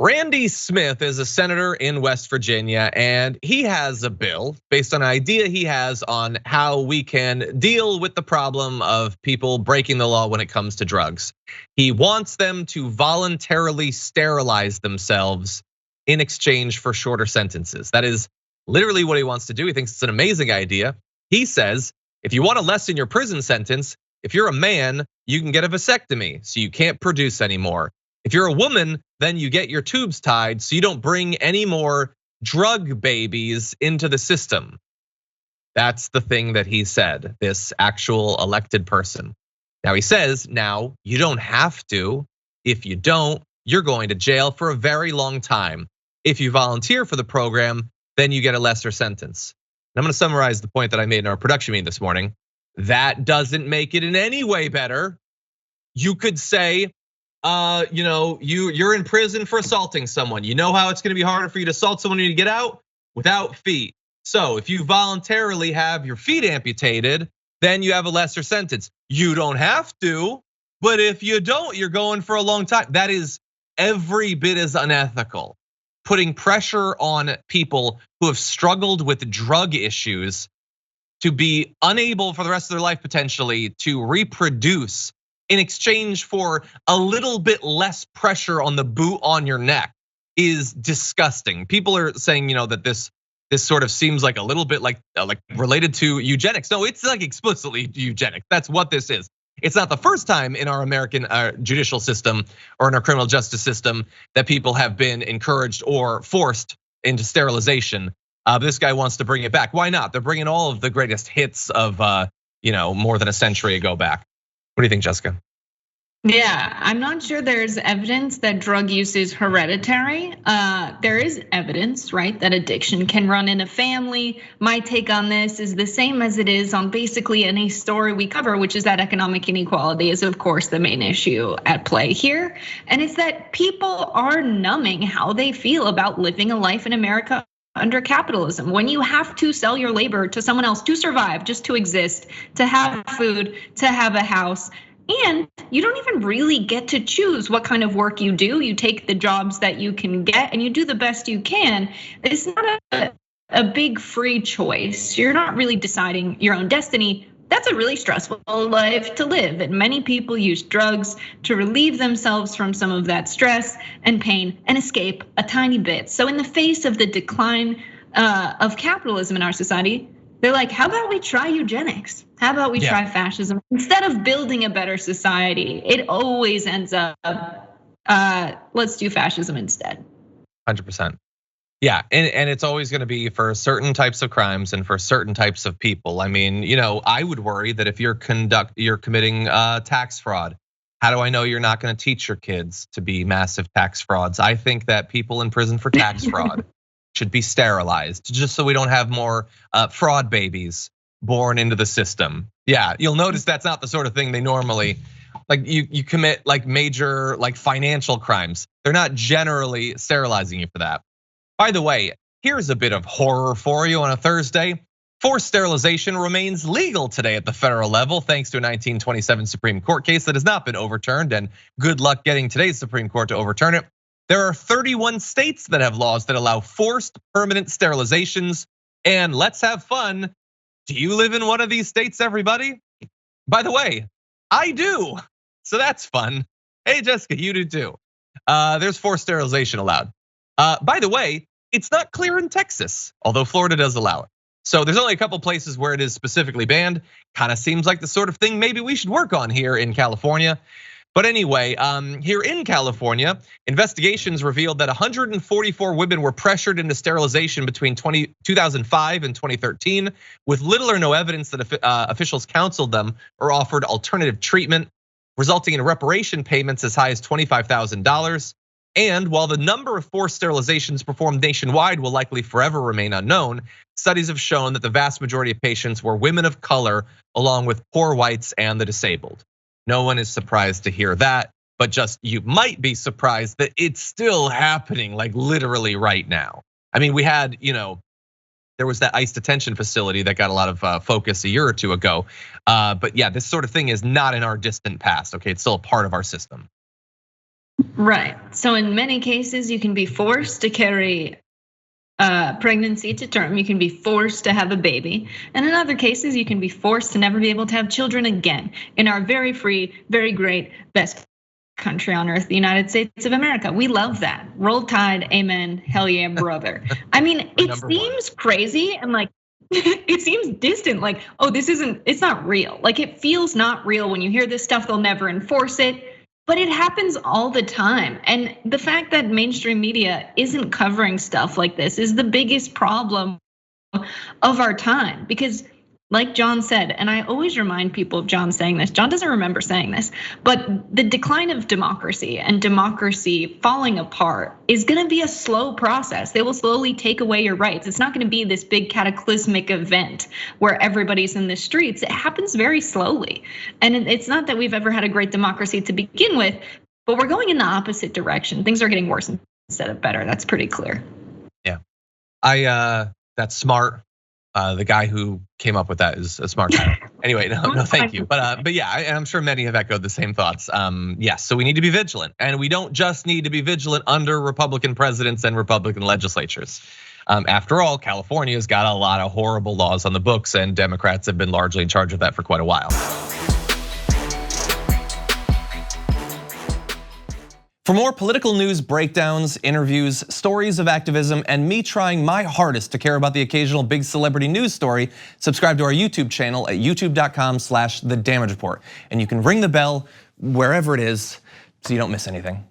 Randy Smith is a senator in West Virginia, and he has a bill based on an idea he has on how we can deal with the problem of people breaking the law when it comes to drugs. He wants them to voluntarily sterilize themselves in exchange for shorter sentences. That is literally what he wants to do. He thinks it's an amazing idea. He says, if you want to lessen your prison sentence, if you're a man, you can get a vasectomy, so you can't produce anymore. If you're a woman, then you get your tubes tied so you don't bring any more drug babies into the system. That's the thing that he said, this actual elected person. Now he says, now you don't have to. If you don't, you're going to jail for a very long time. If you volunteer for the program, then you get a lesser sentence. And I'm gonna summarize the point that I made in our production meeting this morning. That doesn't make it in any way better. You could say, you're in prison for assaulting someone. You know how it's gonna be harder for you to assault someone when you get out? Without feet. So if you voluntarily have your feet amputated, then you have a lesser sentence. You don't have to, but if you don't, you're going for a long time. That is every bit as unethical. Putting pressure on people who have struggled with drug issues to be unable for the rest of their life potentially to reproduce in exchange for a little bit less pressure on the boot on your neck is disgusting. People are saying, that this sort of seems like a little bit like related to eugenics. No, it's like explicitly eugenics. That's what this is. It's not the first time in our American judicial system or in our criminal justice system that people have been encouraged or forced into sterilization. This guy wants to bring it back. Why not? They're bringing all of the greatest hits of more than a century ago back. What do you think, Jessica? Yeah, I'm not sure there's evidence that drug use is hereditary. There is evidence, right, that addiction can run in a family. My take on this is the same as it is on basically any story we cover, which is that economic inequality is of course the main issue at play here. And it's that people are numbing how they feel about living a life in America under capitalism. When you have to sell your labor to someone else to survive, just to exist, to have food, to have a house, and you don't even really get to choose what kind of work you do. You take the jobs that you can get and you do the best you can. It's not a big free choice. You're not really deciding your own destiny. That's a really stressful life to live. And many people use drugs to relieve themselves from some of that stress and pain and escape a tiny bit. So in the face of the decline of capitalism in our society, they're like, how about we try eugenics? How about we try fascism? Instead of building a better society, it always ends up, let's do fascism instead. 100%. Yeah, and it's always gonna be for certain types of crimes and for certain types of people. I mean, I would worry that if you're committing tax fraud, how do I know you're not gonna teach your kids to be massive tax frauds? I think that people in prison for tax fraud should be sterilized, just so we don't have more fraud babies born into the system. Yeah, you'll notice that's not the sort of thing they normally, like you commit like major like financial crimes. They're not generally sterilizing you for that. By the way, here's a bit of horror for you on a Thursday. Forced sterilization remains legal today at the federal level, thanks to a 1927 Supreme Court case that has not been overturned, and good luck getting today's Supreme Court to overturn it. There are 31 states that have laws that allow forced permanent sterilizations, and let's have fun. Do you live in one of these states, everybody? By the way, I do, so that's fun. Hey, Jessica, you do too. There's forced sterilization allowed. By the way, it's not clear in Texas, although Florida does allow it. So there's only a couple places where it is specifically banned. Kind of seems like the sort of thing maybe we should work on here in California. But anyway, here in California, investigations revealed that 144 women were pressured into sterilization between 2005 and 2013, with little or no evidence that officials counseled them or offered alternative treatment, resulting in reparation payments as high as $25,000. And while the number of forced sterilizations performed nationwide will likely forever remain unknown, studies have shown that the vast majority of patients were women of color, along with poor whites and the disabled. No one is surprised to hear that, but just you might be surprised that it's still happening, like literally right now. I mean, we had, there was that ICE detention facility that got a lot of focus a year or two ago. But yeah, this sort of thing is not in our distant past, okay? It's still a part of our system. Right. So in many cases, you can be forced to carry pregnancy to term. You can be forced to have a baby. And in other cases, you can be forced to never be able to have children again in our very free, very great, best country on earth, the United States of America. We love that. Roll Tide, amen, hell yeah, brother. I mean, it seems crazy and like, it seems distant, like, oh, it's not real. Like it feels not real when you hear this stuff, they'll never enforce it. But it happens all the time. And the fact that mainstream media isn't covering stuff like this is the biggest problem of our time. Because like John said, and I always remind people of John saying this, John doesn't remember saying this, but the decline of democracy and democracy falling apart is gonna be a slow process. They will slowly take away your rights. It's not gonna be this big cataclysmic event where everybody's in the streets. It happens very slowly. And it's not that we've ever had a great democracy to begin with, but we're going in the opposite direction. Things are getting worse instead of better. That's pretty clear. Yeah, that's smart. The guy who came up with that is a smart guy. Anyway, no, thank you. But yeah, I'm sure many have echoed the same thoughts. Yes, so we need to be vigilant, and we don't just need to be vigilant under Republican presidents and Republican legislatures. After all, California's got a lot of horrible laws on the books, and Democrats have been largely in charge of that for quite a while. For more political news breakdowns, interviews, stories of activism, and me trying my hardest to care about the occasional big celebrity news story, subscribe to our YouTube channel at youtube.com/thedamagereport. And you can ring the bell wherever it is so you don't miss anything.